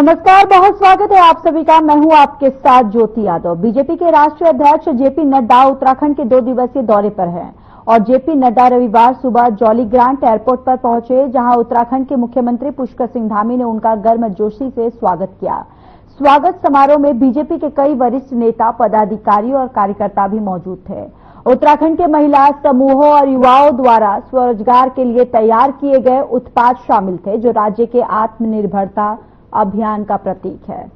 नमस्कार, बहुत स्वागत है आप सभी का। मैं हूं आपके साथ ज्योति यादव। बीजेपी के राष्ट्रीय अध्यक्ष जेपी नड्डा उत्तराखंड के 2 दिवसीय दौरे पर हैं और जेपी नड्डा रविवार सुबह जॉली ग्रांट एयरपोर्ट पर पहुंचे, जहां उत्तराखंड के मुख्यमंत्री पुष्कर सिंह धामी ने उनका गर्मजोशी से स्वागत किया। स्वागत समारोह में बीजेपी के कई वरिष्ठ नेता, पदाधिकारी और कार्यकर्ता भी मौजूद थे। उत्तराखंड के महिला समूहों और युवाओं द्वारा स्वरोजगार के लिए तैयार किए गए उत्पाद शामिल थे, जो राज्य के आत्मनिर्भरता अभियान का प्रतीक है।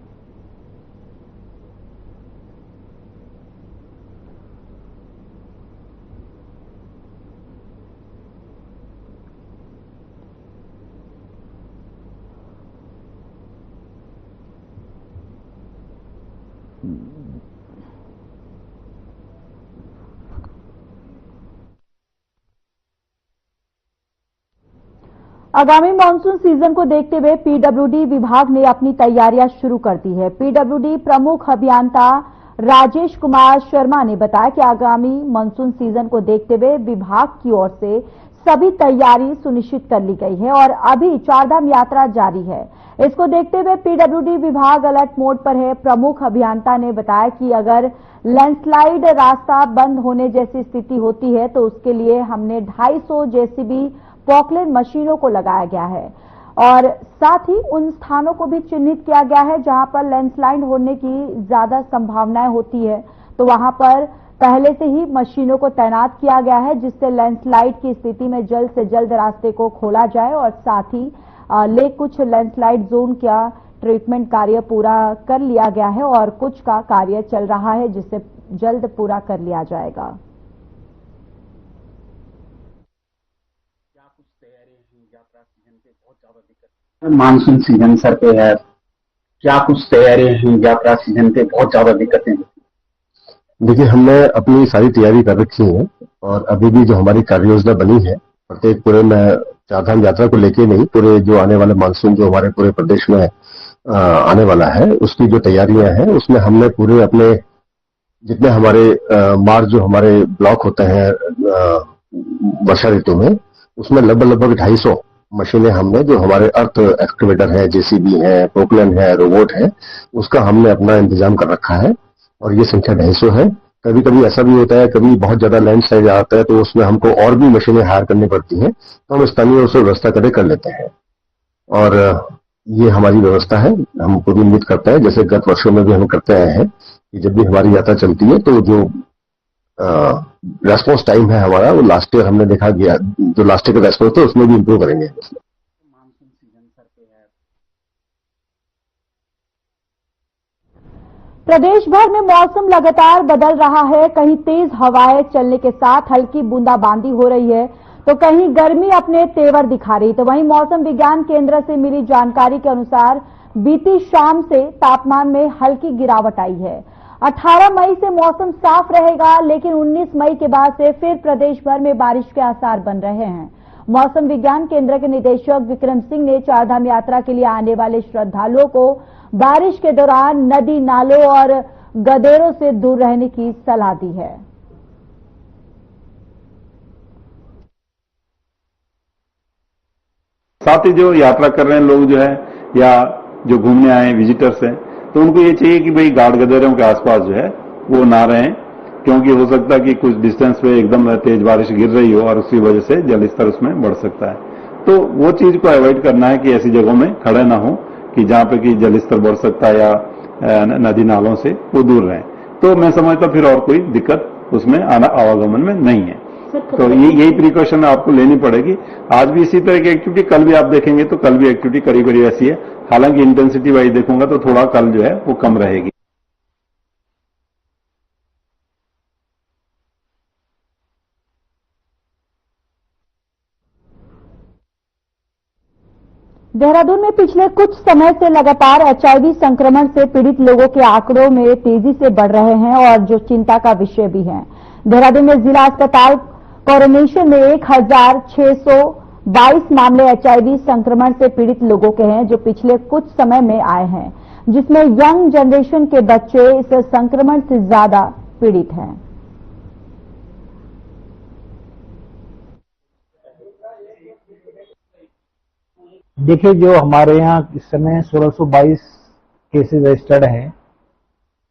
आगामी मानसून सीजन को देखते हुए पीडब्ल्यूडी विभाग ने अपनी तैयारियां शुरू कर दी है। पीडब्ल्यूडी प्रमुख अभियंता राजेश कुमार शर्मा ने बताया कि आगामी मानसून सीजन को देखते हुए विभाग की ओर से सभी तैयारी सुनिश्चित कर ली गई है और अभी चारधाम यात्रा जारी है। इसको देखते हुए पीडब्ल्यूडी विभाग अलर्ट मोड पर है। प्रमुख अभियंता ने बताया कि अगर लैंडस्लाइड, रास्ता बंद होने जैसी स्थिति होती है तो उसके लिए हमने 250 जेसीबी पॉकलैंड मशीनों को लगाया गया है और साथ ही उन स्थानों को भी चिन्हित किया गया है जहां पर लैंडस्लाइड होने की ज्यादा संभावनाएं होती है, तो वहां पर पहले से ही मशीनों को तैनात किया गया है, जिससे लैंडस्लाइड की स्थिति में जल्द से जल्द रास्ते को खोला जाए और साथ ही कुछ लैंडस्लाइड जोन का ट्रीटमेंट कार्य पूरा कर लिया गया है और कुछ का कार्य चल रहा है, जिसे जल्द पूरा कर लिया जाएगा। मानसून सीजन सर पे है, क्या कुछ तैयारी है? यात्रा सीजन पे बहुत ज्यादा दिक्कतें। देखिए, हमने अपनी सारी तैयारी कर रखी है और अभी भी जो हमारी कार्य योजना बनी है, प्रत्येक पूरे में चारधाम यात्रा को लेके नहीं, पूरे जो आने वाले मानसून जो हमारे पूरे प्रदेश में आने वाला है, उसकी जो तैयारियां हैं, उसमें हमने पूरे अपने जितने हमारे मार्ग जो हमारे ब्लॉक होते हैं वर्षा ऋतु में, उसमें लगभग 250 मशीनें हमने, जो हमारे अर्थ एक्सकवेटर है, जेसीबी है, पोकलैंड है, रोबोट है, उसका हमने अपना इंतजाम कर रखा है और ये संख्या 250 है। कभी कभी ऐसा भी होता है, कभी बहुत ज्यादा लैंडस्लाइड आता है तो उसमें हमको और भी मशीनें हायर करनी पड़ती हैं, तो हम स्थानीय रूप से व्यवस्था कर लेते हैं और ये हमारी व्यवस्था है। हम पूरी उम्मीद करते हैं, जैसे गत वर्षों में भी हम करते आए हैं, कि जब भी हमारी यात्रा चलती है तो जो रेस्पॉन्स टाइम है हमारा, वो लास्ट ईयर हमने देखा गया, जो लास्ट ईयर का रेस्पॉन्स था उसमें भी इंप्रूव करेंगे। प्रदेश भर में मौसम लगातार बदल रहा है। कहीं तेज हवाएं चलने के साथ हल्की बूंदाबांदी हो रही है तो कहीं गर्मी अपने तेवर दिखा रही। तो वहीं मौसम विज्ञान केंद्र से मिली जानकारी के अनुसार बीती शाम से तापमान में हल्की गिरावट आई है। 18 मई से मौसम साफ रहेगा, लेकिन 19 मई के बाद से फिर प्रदेश भर में बारिश के आसार बन रहे हैं। मौसम विज्ञान केंद्र के निदेशक विक्रम सिंह ने चारधाम यात्रा के लिए आने वाले श्रद्धालुओं को बारिश के दौरान नदी, नालों और गदेरों से दूर रहने की सलाह दी है। साथ ही जो यात्रा कर रहे हैं लोग जो है, या जो घूमने आए विजिटर्स हैं, तो उनको ये चाहिए कि भाई गाड़ गदेरों के आसपास जो है वो ना रहें, क्योंकि हो सकता है कि कुछ डिस्टेंस पे एकदम तेज बारिश गिर रही हो और उसी वजह से जल स्तर उसमें बढ़ सकता है। तो वो चीज को अवॉइड करना है कि ऐसी जगहों में खड़े ना हो कि जहां पे कि जल स्तर बढ़ सकता है या नदी नालों से वो दूर रहें। तो मैं समझता फिर और कोई दिक्कत उसमें आवागमन में नहीं है। तो यही प्रिकॉशन आपको लेनी पड़ेगी। आज भी इसी तरह की एक्टिविटी, कल भी आप देखेंगे तो कल भी एक्टिविटी करीब करीब ऐसी है, हालांकि इंटेंसिटी वाइज देखूंगा तो थोड़ा कल जो है वो कम रहेगी। देहरादून में पिछले कुछ समय से लगातार एचआईवी संक्रमण से पीड़ित लोगों के आंकड़ों में तेजी से बढ़ रहे हैं और जो चिंता का विषय भी है। देहरादून में जिला अस्पताल कोरोनेशन में 1622 मामले एचआईवी संक्रमण से पीड़ित लोगों के हैं, जो पिछले कुछ समय में आए हैं, जिसमें यंग जनरेशन के बच्चे इस संक्रमण से ज्यादा पीड़ित हैं। देखिए, जो हमारे यहाँ इस समय 1622 केसेस रजिस्टर्ड हैं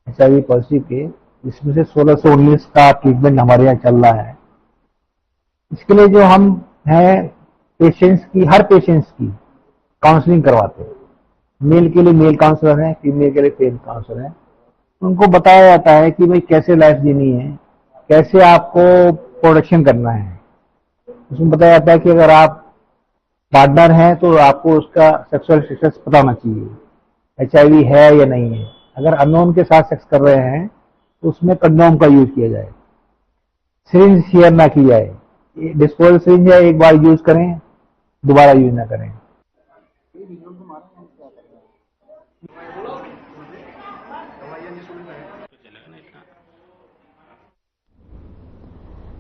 HIV पॉजिटिव के, इसमें से 16 से 19 का ट्रीटमेंट हमारे यहाँ चल रहा है। इसके लिए जो हम हैं हर पेशेंट्स की काउंसलिंग करवाते हैं। मेल के लिए मेल काउंसलर हैं, फीमेल के लिए फीमेल काउंसलर हैं। उनको बताया जाता है कि भाई कैसे लाइफ जीनी है, कैसे आपको प्रोटेक्शन करना है। उसमें बताया जाता है कि अगर आप पार्टनर हैं तो आपको उसका सेक्सुअल स्टेटस पता होना चाहिए, HIV है या नहीं है। अगर अननोन के साथ सेक्स कर रहे हैं तो उसमें कंडोम का यूज किया जाए, सिरिंज शेयर ना की जाए। डिस्पोजल सिरिंज है, एक बार यूज करें, दोबारा यूज ना करें।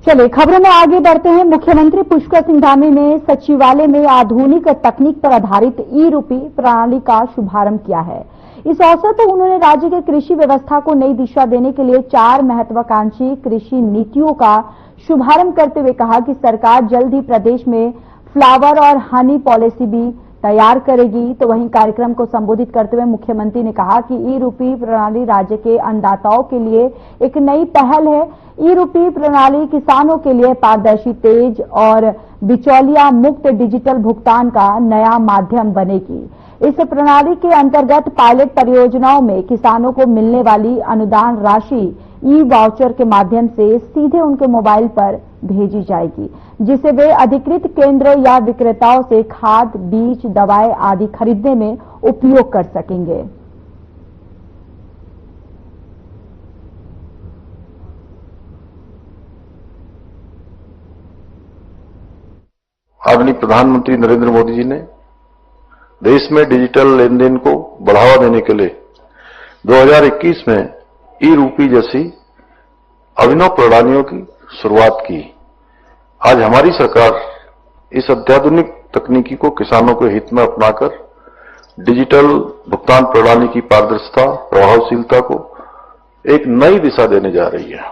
चलिए खबरों में आगे बढ़ते हैं। मुख्यमंत्री पुष्कर सिंह धामी ने सचिवालय में आधुनिक तकनीक पर आधारित ई-रूपी प्रणाली का शुभारंभ किया है। इस अवसर पर उन्होंने राज्य के कृषि व्यवस्था को नई दिशा देने के लिए 4 महत्वाकांक्षी कृषि नीतियों का शुभारंभ करते हुए कहा कि सरकार जल्द ही प्रदेश में फ्लावर और हनी पॉलिसी भी तैयार करेगी। तो वहीं कार्यक्रम को संबोधित करते हुए मुख्यमंत्री ने कहा कि ई-रूपी प्रणाली राज्य के अन्नदाताओं के लिए एक नई पहल है। ई-रूपी प्रणाली किसानों के लिए पारदर्शी, तेज और बिचौलिया मुक्त डिजिटल भुगतान का नया माध्यम बनेगी। इस प्रणाली के अंतर्गत पायलट परियोजनाओं में किसानों को मिलने वाली अनुदान राशि ई-वाउचर के माध्यम से सीधे उनके मोबाइल पर भेजी जाएगी, जिसे वे अधिकृत केंद्र या विक्रेताओं से खाद, बीज, दवाएं आदि खरीदने में उपयोग कर सकेंगे। आदरणीय प्रधानमंत्री नरेंद्र मोदी जी ने देश में डिजिटल लेन देन को बढ़ावा देने के लिए 2021 में ई-रूपी जैसी अभिनव प्रणालियों की शुरुआत की। आज हमारी सरकार इस अत्याधुनिक तकनीकी को किसानों के हित में अपनाकर डिजिटल भुगतान प्रणाली की पारदर्शिता, प्रभावशीलता को एक नई दिशा देने जा रही है,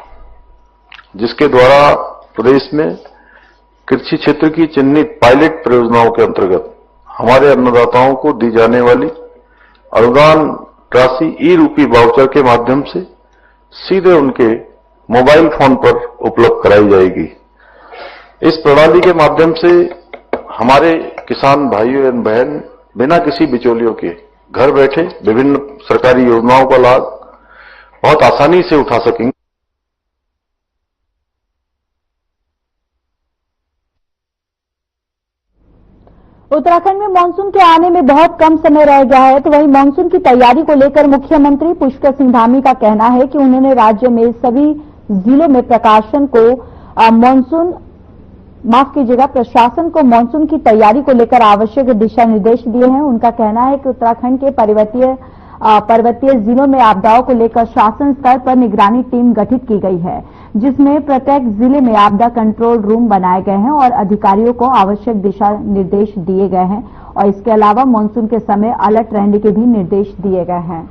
जिसके द्वारा प्रदेश में कृषि क्षेत्र की चिन्हित पायलट परियोजनाओं के अंतर्गत हमारे अन्नदाताओं को दी जाने वाली अनुदान राशि ई-रूपी वाउचर के माध्यम से सीधे उनके मोबाइल फोन पर उपलब्ध कराई जाएगी। इस प्रणाली के माध्यम से हमारे किसान भाइयों एवं बहन बिना किसी बिचौलियों के घर बैठे विभिन्न सरकारी योजनाओं का लाभ बहुत आसानी से उठा सकेंगे। उत्तराखंड में मानसून के आने में बहुत कम समय रह गया है, तो वहीं मानसून की तैयारी को लेकर मुख्यमंत्री पुष्कर सिंह धामी का कहना है कि उन्होंने राज्य में सभी जिलों में प्रशासन को मानसून की तैयारी को लेकर आवश्यक दिशा निर्देश दिए हैं। उनका कहना है कि उत्तराखंड के पर्वतीय जिलों में आपदाओं को लेकर शासन स्तर पर निगरानी टीम गठित की गई है, जिसमें प्रत्येक जिले में आपदा कंट्रोल रूम बनाए गए हैं और अधिकारियों को आवश्यक दिशा निर्देश दिए गए हैं और इसके अलावा मानसून के समय अलर्ट रहने के भी निर्देश दिए गए हैं।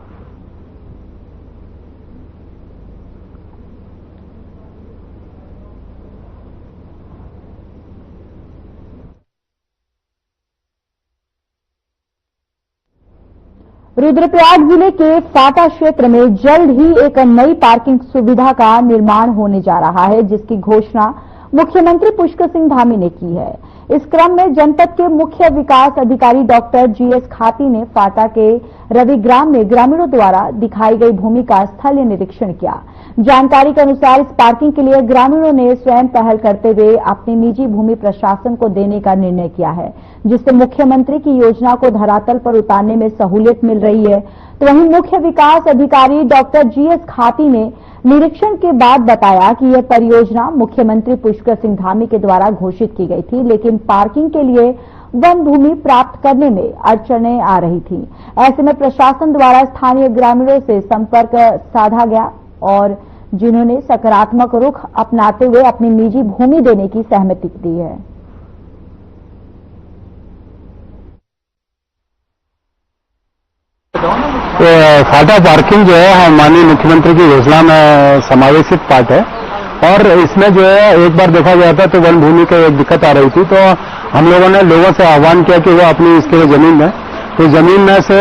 रुद्रप्रयाग जिले के फाटा क्षेत्र में जल्द ही एक नई पार्किंग सुविधा का निर्माण होने जा रहा है, जिसकी घोषणा मुख्यमंत्री पुष्कर सिंह धामी ने की है। इस क्रम में जनपद के मुख्य विकास अधिकारी डॉक्टर GS खाती ने फाटा के रविग्राम में ग्रामीणों द्वारा दिखाई गई भूमि का स्थलीय निरीक्षण किया। जानकारी के अनुसार इस पार्किंग के लिए ग्रामीणों ने स्वयं पहल करते हुए अपनी निजी भूमि प्रशासन को देने का निर्णय किया है, जिससे मुख्यमंत्री की योजना को धरातल पर उतारने में सहूलियत मिल रही है। तो वहीं मुख्य विकास अधिकारी डॉक्टर GS खाती ने निरीक्षण के बाद बताया कि यह परियोजना मुख्यमंत्री पुष्कर सिंह धामी के द्वारा घोषित की गई थी, लेकिन पार्किंग के लिए वन भूमि प्राप्त करने में अड़चनें आ रही थी। ऐसे में प्रशासन द्वारा स्थानीय ग्रामीणों से संपर्क साधा गया और जिन्होंने सकारात्मक रुख अपनाते हुए अपनी निजी भूमि देने की सहमति दी है। तो फाटा पार्किंग जो है माननीय मुख्यमंत्री की योजना में समावेशित पार्ट है और इसमें जो है एक बार देखा गया था तो वन भूमि की एक दिक्कत आ रही थी, तो हम लोगों ने लोगों से आह्वान किया कि वो अपनी इसके लिए जमीन में तो जमीन में से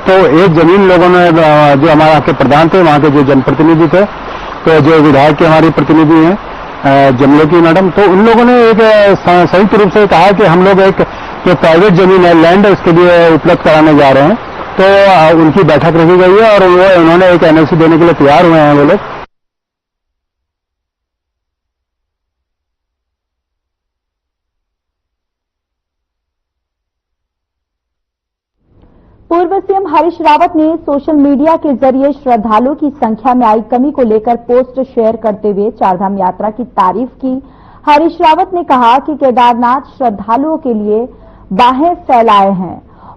तो एक जमीन लोगों ने जो हमारे के प्रधान थे, वहाँ के जो जनप्रतिनिधि थे, तो जो विधायक के हमारी प्रतिनिधि हैं जमलोकी मैडम, तो उन लोगों ने एक संयुक्त रूप से कहा कि हम लोग एक जो प्राइवेट जमीन है, लैंड, उसके लिए उपलब्ध कराने जा रहे हैं। तो उनकी बैठक रखी गई है और उन्होंने एक एनओसी देने के लिए तैयार हुए हैं वो लोग। पूर्व सीएम हरीश रावत ने सोशल मीडिया के जरिए श्रद्धालुओं की संख्या में आई कमी को लेकर पोस्ट शेयर करते हुए चारधाम यात्रा की तारीफ की। हरीश रावत ने कहा कि केदारनाथ श्रद्धालुओं के लिए बाहें फैलाए हैं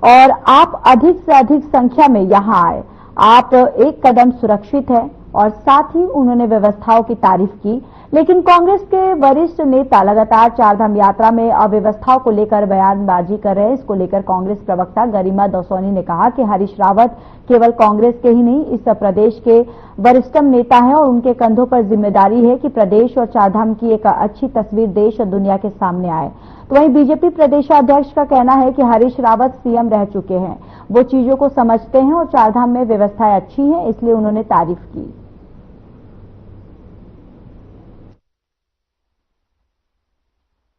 और आप अधिक से अधिक संख्या में यहां आए, आप एक कदम सुरक्षित है। और साथ ही उन्होंने व्यवस्थाओं की तारीफ की। लेकिन कांग्रेस के वरिष्ठ नेता लगातार चारधाम यात्रा में अव्यवस्थाओं को लेकर बयानबाजी कर रहे हैं। इसको लेकर कांग्रेस प्रवक्ता गरिमा दसौनी ने कहा कि हरीश रावत केवल कांग्रेस के ही नहीं, इस प्रदेश के वरिष्ठतम नेता हैं और उनके कंधों पर जिम्मेदारी है कि प्रदेश और चारधाम की एक अच्छी तस्वीर देश और दुनिया के सामने आए। तो वहीं बीजेपी प्रदेशाध्यक्ष का कहना है कि हरीश रावत सीएम रह चुके हैं, वो चीजों को समझते हैं और चारधाम में व्यवस्थाएं अच्छी हैं, इसलिए उन्होंने तारीफ की।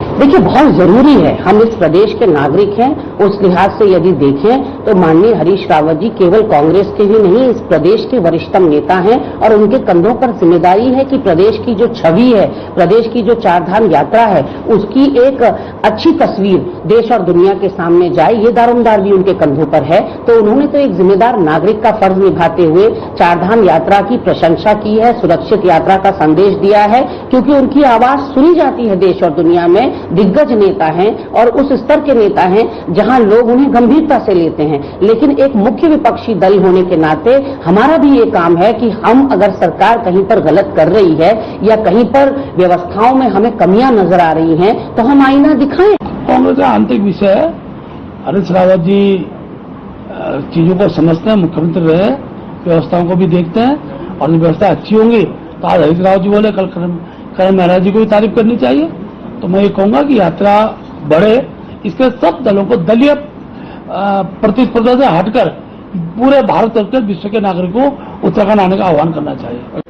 देखिए, बहुत जरूरी है, हम इस प्रदेश के नागरिक हैं, उस लिहाज से यदि देखें तो माननीय हरीश रावत जी केवल कांग्रेस के ही नहीं, इस प्रदेश के वरिष्ठतम नेता हैं और उनके कंधों पर जिम्मेदारी है कि प्रदेश की जो छवि है, प्रदेश की जो चारधाम यात्रा है, उसकी एक अच्छी तस्वीर देश और दुनिया के सामने जाए, ये दारोमदार भी उनके कंधों पर है। तो उन्होंने तो एक जिम्मेदार नागरिक का फर्ज निभाते हुए चारधाम यात्रा की प्रशंसा की है, सुरक्षित यात्रा का संदेश दिया है, क्योंकि उनकी आवाज सुनी जाती है देश और दुनिया में। दिग्गज नेता हैं और उस स्तर के नेता हैं जहां लोग उन्हें गंभीरता से लेते हैं। लेकिन एक मुख्य विपक्षी दल होने के नाते हमारा भी ये काम है कि हम अगर सरकार कहीं पर गलत कर रही है या कहीं पर व्यवस्थाओं में हमें कमियां नजर आ रही हैं तो हम आईना दिखाएं। कांग्रेस का आंतरिक विषय है। हरीश रावत जी चीजों को समझते हैं, मुख्यमंत्री रहे, व्यवस्थाओं को भी देखते हैं और व्यवस्था अच्छी होंगी तो आज हरीश रावत जी बोले, कल करण महाराज जी को भी तारीफ करनी चाहिए। तो मैं ये कहूंगा कि यात्रा बढ़े, इसके सब दलों को दलीय प्रतिस्पर्धा से हटकर पूरे भारत और विश्व के नागरिकों को उत्तराखंड आने का आह्वान करना चाहिए।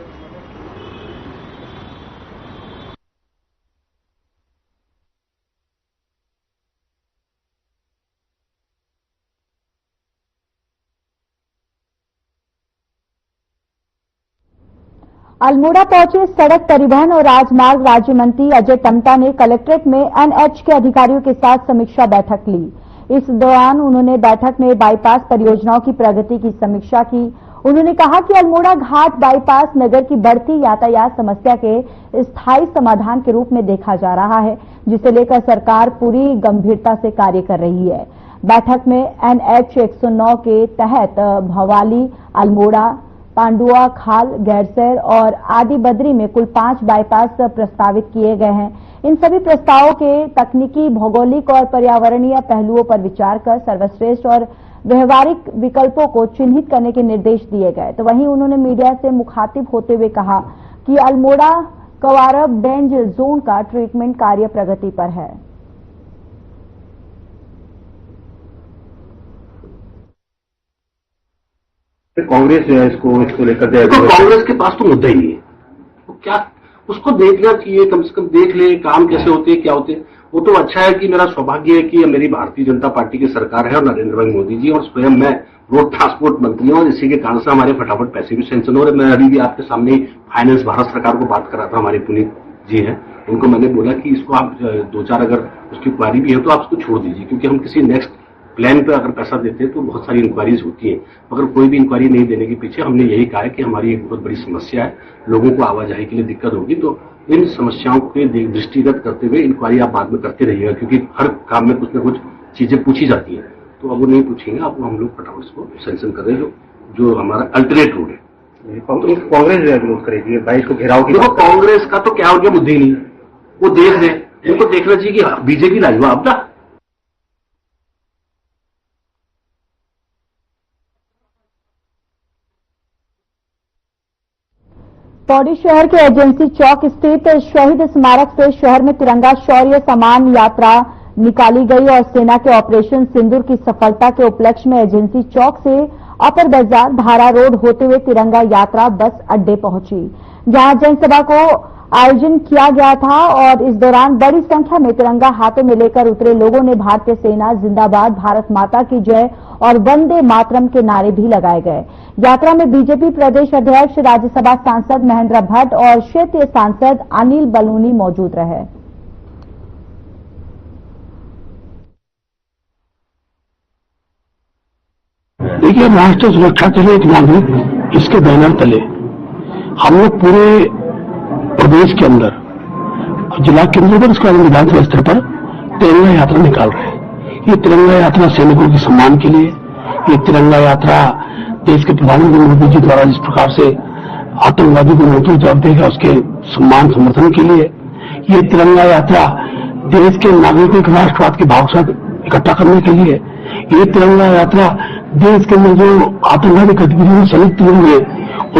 अल्मोड़ा पहुंचे सड़क परिवहन और राजमार्ग राज्य मंत्री अजय टम्टा ने कलेक्ट्रेट में एनएच के अधिकारियों के साथ समीक्षा बैठक ली। इस दौरान उन्होंने बैठक में बाईपास परियोजनाओं की प्रगति की समीक्षा की। उन्होंने कहा कि अल्मोड़ा घाट बाईपास नगर की बढ़ती यातायात समस्या के स्थायी समाधान के रूप में देखा जा रहा है, जिसे लेकर सरकार पूरी गंभीरता से कार्य कर रही है। बैठक में एनएच 109 के तहत भवाली, अल्मोड़ा, पांडुआ, खाल, गैरसैर और आदि बद्री में कुल 5 बाईपास प्रस्तावित किए गए हैं। इन सभी प्रस्तावों के तकनीकी, भौगोलिक और पर्यावरणीय पहलुओं पर विचार कर सर्वश्रेष्ठ और व्यवहारिक विकल्पों को चिन्हित करने के निर्देश दिए गए। तो वहीं उन्होंने मीडिया से मुखातिब होते हुए कहा कि अल्मोड़ा कवारब डेंज जोन का ट्रीटमेंट कार्य प्रगति पर है। कांग्रेस जो है इसको लेकर कांग्रेस के पास तो मुद्दा ही नहीं है, तो क्या उसको देखना चाहिए, कम से कम देख ले काम कैसे होते हैं, क्या होते हैं। वो तो अच्छा है कि मेरा सौभाग्य है कि मेरी भारतीय जनता पार्टी की सरकार है और नरेंद्र भाई मोदी जी और स्वयं मैं रोड ट्रांसपोर्ट मंत्री हूँ और इसी के कारण से हमारे फटाफट पैसे भी सेंक्शन हो रहे। मैं अभी भी आपके सामने फाइनेंस भारत सरकार को बात कर रहा था, हमारे पुनीत जी हैं, उनको मैंने बोला कि इसको आप 2-4 अगर उसकी क्वारी भी है तो आप उसको छोड़ दीजिए, क्योंकि हम किसी नेक्स्ट प्लान पे अगर पैसा देते हैं तो बहुत सारी इंक्वायरीज होती है, मगर कोई भी इंक्वायरी नहीं देने के पीछे हमने यही कहा है कि हमारी एक बहुत बड़ी समस्या है, लोगों को आवाजाही के लिए दिक्कत होगी, तो इन समस्याओं के दृष्टिगत करते हुए इंक्वायरी आप बाद में करते रहिएगा, क्योंकि हर काम में कुछ न कुछ चीजें पूछी जाती हैं, तो अब वो नहीं पूछेंगे, अब हम लोग फटाफट इसको सेंक्शन कर रहे हैं जो हमारा अल्टरनेट रोड है। कांग्रेस विरोध करेगी 22 को घेराव की। देखो कांग्रेस का तो क्या हो गया, मुद्दे ही नहीं, वो देख रहे, इनको देखना चाहिए कि बीजेपी लाई हुआ आपदा। पौड़ी शहर के एजेंसी चौक स्थित शहीद स्मारक से शहर में तिरंगा शौर्य सम्मान यात्रा निकाली गई और सेना के ऑपरेशन सिंदूर की सफलता के उपलक्ष्य में एजेंसी चौक से अपर बाजार धारा रोड होते हुए तिरंगा यात्रा बस अड्डे पहुंची, जहां जनसभा को आयोजन किया गया था और इस दौरान बड़ी संख्या में तिरंगा हाथों में लेकर उतरे लोगों ने भारतीय सेना जिंदाबाद, भारत माता की जय और वंदे मातरम के नारे भी लगाए गए। यात्रा में बीजेपी प्रदेश अध्यक्ष, राज्यसभा सांसद महेंद्र भट्ट और क्षेत्रीय सांसद अनिल बलूनी मौजूद रहे। देखिए, राष्ट्रीय सुरक्षा के लिए एक नागरिक, इसके बैनर तले हम लोग पूरे प्रदेश के अंदर जिला केंद्रों पर, इसके बाद विधानसभा स्तर पर तिरंगा यात्रा निकाल रहे हैं। ये तिरंगा यात्रा सैनिकों के सम्मान के लिए, ये तिरंगा यात्रा देश के प्रधानमंत्री मोदी जी द्वारा जिस प्रकार से आतंकवादी को नोटिस जवाब देगा उसके सम्मान समर्थन के लिए, ये तिरंगा यात्रा देश के नागरिकों के राष्ट्रवाद के भाव से इकट्ठा करने के लिए, ये तिरंगा यात्रा देश के अंदर जो आतंकवादी गतिविधियों में संलिप्त होंगे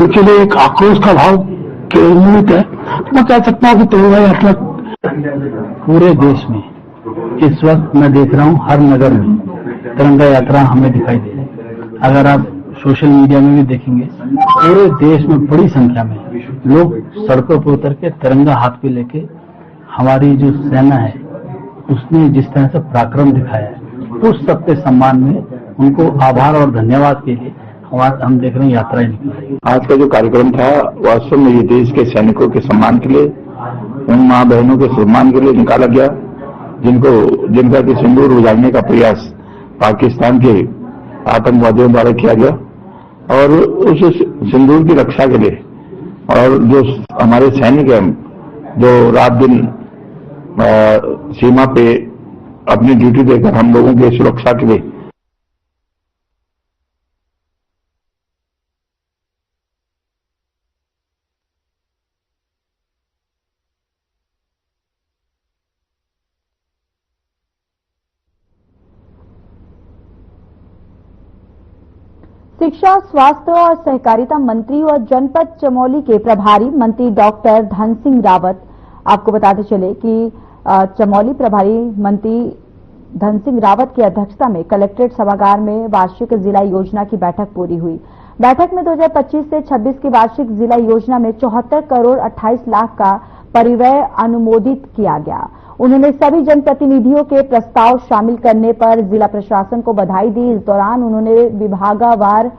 उनके लिए एक आक्रोश का भाव के निमित्त है। तो मैं कह सकता हूँ कि तिरंगा यात्रा पूरे देश में इस वक्त मैं देख रहा हूँ हर नगर में तिरंगा यात्रा हमें दिखाई दे रही है। अगर आप सोशल मीडिया में भी देखेंगे, पूरे देश में बड़ी संख्या में लोग सड़कों पर उतर के तिरंगा हाथ पे लेके, हमारी जो सेना है उसने जिस तरह से पराक्रम दिखाया है, उस सबके सम्मान में उनको आभार और धन्यवाद के लिए हम देख रहे हैं यात्राएं निकल रही है। आज का जो कार्यक्रम था वास्तव में ये देश के सैनिकों के सम्मान के लिए, उन मां बहनों के सम्मान के लिए निकाला गया जिनका कि सिंदूर उजाड़ने का प्रयास पाकिस्तान के आतंकवादियों द्वारा किया गया, और उस सिंदूर की रक्षा के लिए और जो हमारे सैनिक हैं जो रात दिन सीमा पे अपनी ड्यूटी देकर हम लोगों की सुरक्षा के लिए शिक्षा, स्वास्थ्य और सहकारिता मंत्री और जनपद चमोली के प्रभारी मंत्री डॉक्टर धन सिंह रावत, आपको बताते चले कि चमोली प्रभारी मंत्री धन सिंह रावत की अध्यक्षता में कलेक्ट्रेट सभागार में वार्षिक जिला योजना की बैठक पूरी हुई। बैठक में 2025 से 26 की वार्षिक जिला योजना में 74 करोड़ 28 लाख का परिव्यय अनुमोदित किया गया। उन्होंने सभी जनप्रतिनिधियों के प्रस्ताव शामिल करने पर जिला प्रशासन को बधाई दी। इस दौरान उन्होंने विभागवार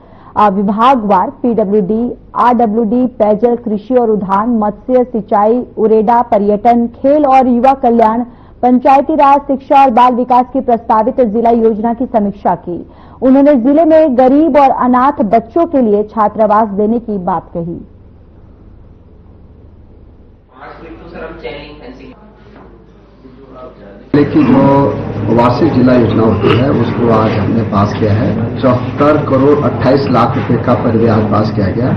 पीडब्ल्यूडी, आरडब्ल्यूडी, पेयजल, कृषि और उद्यान, मत्स्य, सिंचाई, उरेडा, पर्यटन, खेल और युवा कल्याण, पंचायती राज, शिक्षा और बाल विकास की प्रस्तावित जिला योजना की समीक्षा की। उन्होंने जिले में गरीब और अनाथ बच्चों के लिए छात्रावास देने की बात कही। की जो वार्षिक जिला योजना होती है उसको आज हमने पास किया है। 74 करोड़ 28 लाख रुपए का परिव्यय आज पास किया गया,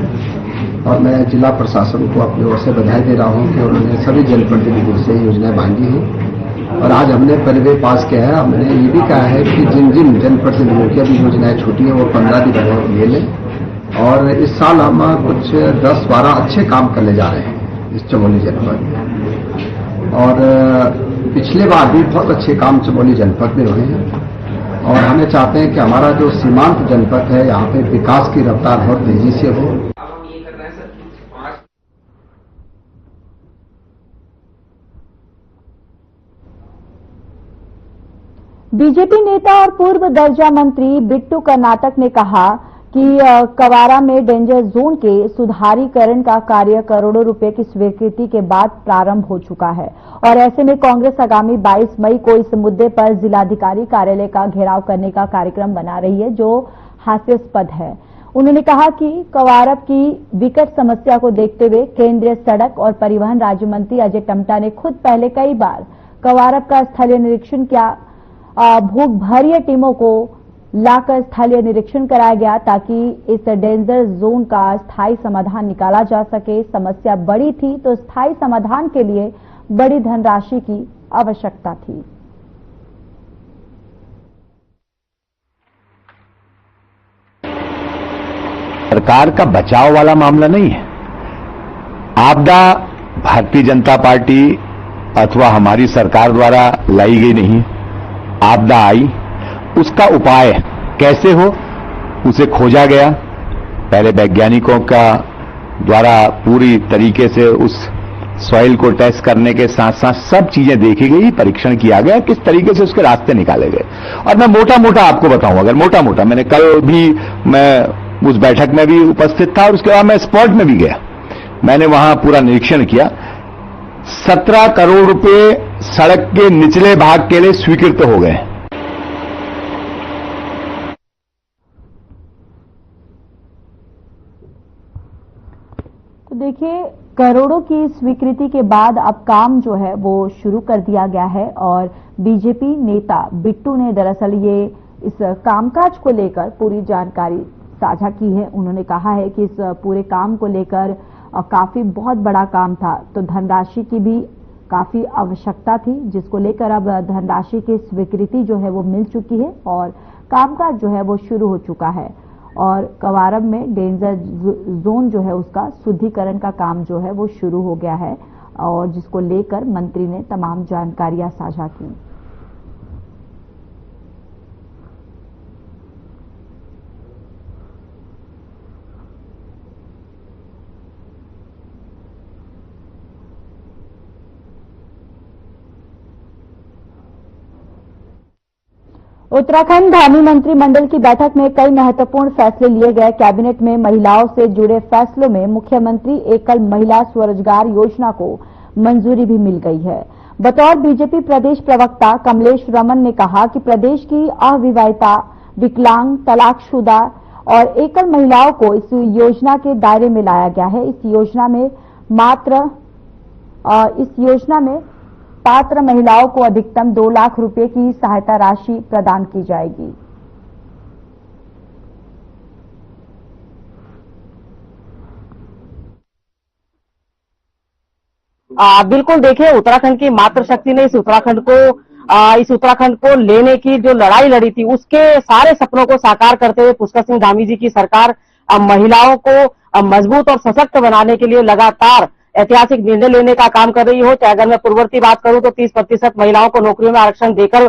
और मैं जिला प्रशासन को अपनी ओर से बधाई दे रहा हूं कि उन्होंने सभी जनप्रतिनिधियों से योजनाएं मांगी हैं और आज हमने परिव्यय पास किया है। हमने ये भी कहा है कि जिन जिन जनप्रतिनिधियों की अभी योजनाएं छूटी है वो 15 दिन ले लें, और इस साल हम कुछ 10-12 अच्छे काम करने जा रहे हैं इस चमोली जनपद में, और पिछले बार भी बहुत अच्छे काम चमोली जनपद में हुए हैं, और हमें चाहते हैं कि हमारा जो सीमांत जनपद है यहाँ पे विकास की रफ्तार बहुत तेजी से हो। बीजेपी नेता और पूर्व दर्जा मंत्री बिट्टू कर्नाटक ने कहा कि कवारा में डेंजर जोन के सुधारीकरण का कार्य करोड़ों रुपए की स्वीकृति के बाद प्रारंभ हो चुका है, और ऐसे में कांग्रेस आगामी 22 मई को इस मुद्दे पर जिलाधिकारी कार्यालय का घेराव करने का कार्यक्रम बना रही है, जो हास्यास्पद है। उन्होंने कहा कि कवारब की विकट समस्या को देखते हुए केंद्रीय सड़क और परिवहन राज्य मंत्री अजय टम्टा ने खुद पहले कई बार कवारब का स्थलीय निरीक्षण किया। भूखभरिय टीमों को लाकर स्थलीय निरीक्षण कराया गया ताकि इस डेंजर जोन का स्थायी समाधान निकाला जा सके। समस्या बड़ी थी तो स्थायी समाधान के लिए बड़ी धनराशि की आवश्यकता थी। सरकार का बचाव वाला मामला नहीं है। आपदा भारतीय जनता पार्टी अथवा हमारी सरकार द्वारा लाई गई नहीं, आपदा आई, उसका उपाय कैसे हो उसे खोजा गया। पहले वैज्ञानिकों का द्वारा पूरी तरीके से उस सॉइल को टेस्ट करने के साथ साथ सब चीजें देखी गई, परीक्षण किया गया, किस तरीके से उसके रास्ते निकाले गए। और मैं मोटा मोटा आपको बताऊं, अगर मोटा मोटा, मैंने कल भी मैं उस बैठक में भी उपस्थित था और उसके बाद मैं स्पॉट में भी गया, मैंने वहां पूरा निरीक्षण किया। 17 करोड़ रुपए सड़क के निचले भाग के लिए स्वीकृत हो गए। तो देखिए, करोड़ों की स्वीकृति के बाद अब काम जो है वो शुरू कर दिया गया है और बीजेपी नेता बिट्टू ने दरअसल ये इस कामकाज को लेकर पूरी जानकारी साझा की है। उन्होंने कहा है कि इस पूरे काम को लेकर काफी बहुत बड़ा काम था, तो धनराशि की भी काफी आवश्यकता थी, जिसको लेकर अब धनराशि की स्वीकृति जो है वो मिल चुकी है और कामकाज जो है वो शुरू हो चुका है। और कवारब में डेंजर जोन जो है उसका शुद्धिकरण का काम जो है वो शुरू हो गया है और जिसको लेकर मंत्री ने तमाम जानकारियां साझा की। उत्तराखंड धामी मंत्रिमंडल की बैठक में कई महत्वपूर्ण फैसले लिए गए। कैबिनेट में महिलाओं से जुड़े फैसलों में मुख्यमंत्री एकल महिला स्वरोजगार योजना को मंजूरी भी मिल गई है। बतौर बीजेपी प्रदेश प्रवक्ता कमलेश रमन ने कहा कि प्रदेश की अविवाहिता, विकलांग, तलाकशुदा और एकल महिलाओं को इस योजना के दायरे में लाया गया है। इस योजना में पात्र महिलाओं को अधिकतम 2 लाख रुपए की सहायता राशि प्रदान की जाएगी। बिल्कुल, देखिए, उत्तराखंड की मातृशक्ति ने इस उत्तराखंड को लेने की जो लड़ाई लड़ी थी, उसके सारे सपनों को साकार करते हुए पुष्कर सिंह धामी जी की सरकार महिलाओं को मजबूत और सशक्त बनाने के लिए लगातार ऐतिहासिक निर्णय लेने का काम कर रही हो। चाहे अगर मैं पूर्ववर्ती बात करूं तो 30% महिलाओं को नौकरियों में आरक्षण देकर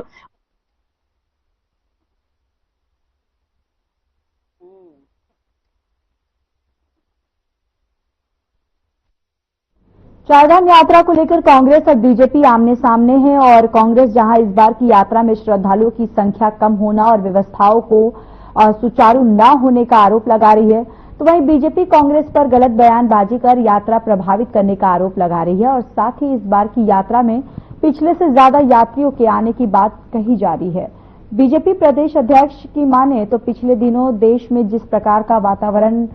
चारधाम यात्रा को लेकर कांग्रेस और बीजेपी आमने सामने हैं और कांग्रेस जहां इस बार की यात्रा में श्रद्धालुओं की संख्या कम होना और व्यवस्थाओं को सुचारू न होने का आरोप लगा रही है, तो वहीं बीजेपी कांग्रेस पर गलत बयानबाजी कर यात्रा प्रभावित करने का आरोप लगा रही है और साथ ही इस बार की यात्रा में पिछले से ज्यादा यात्रियों के आने की बात कही जा रही है। बीजेपी प्रदेश अध्यक्ष की माने तो पिछले दिनों देश में जिस प्रकार का वातावरण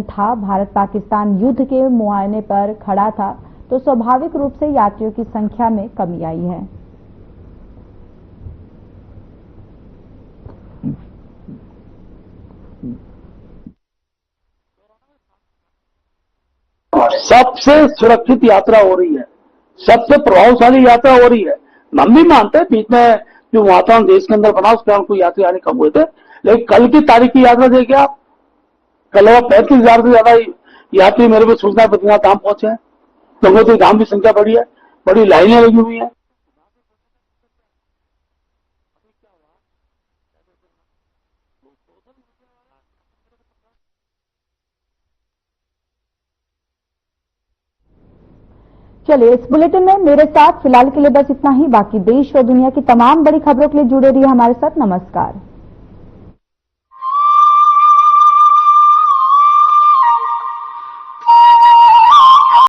था, भारत पाकिस्तान युद्ध के मुहाने पर खड़ा था, तो स्वाभाविक रूप से यात्रियों की संख्या में कमी आई है। सबसे सुरक्षित यात्रा हो रही है, सबसे प्रभावशाली यात्रा हो रही है। हम भी मानते हैं बीच में जो वातावरण देश के अंदर बना उसके कारण कोई यात्री आने कम हुए थे, लेकिन कल की तारीख की यात्रा देखिए आप, कल 35,000 से ज्यादा यात्री मेरे को सूचना बद्रीनाथ धाम पहुंचे हैं। गंगोत्री धाम की संख्या बढ़ी है, बड़ी लाइनें लगी हुई है। चलिए, इस बुलेटिन में मेरे साथ फिलहाल के लिए बस इतना ही। बाकी देश और दुनिया की तमाम बड़ी खबरों के लिए जुड़े रहिए हमारे साथ। नमस्कार।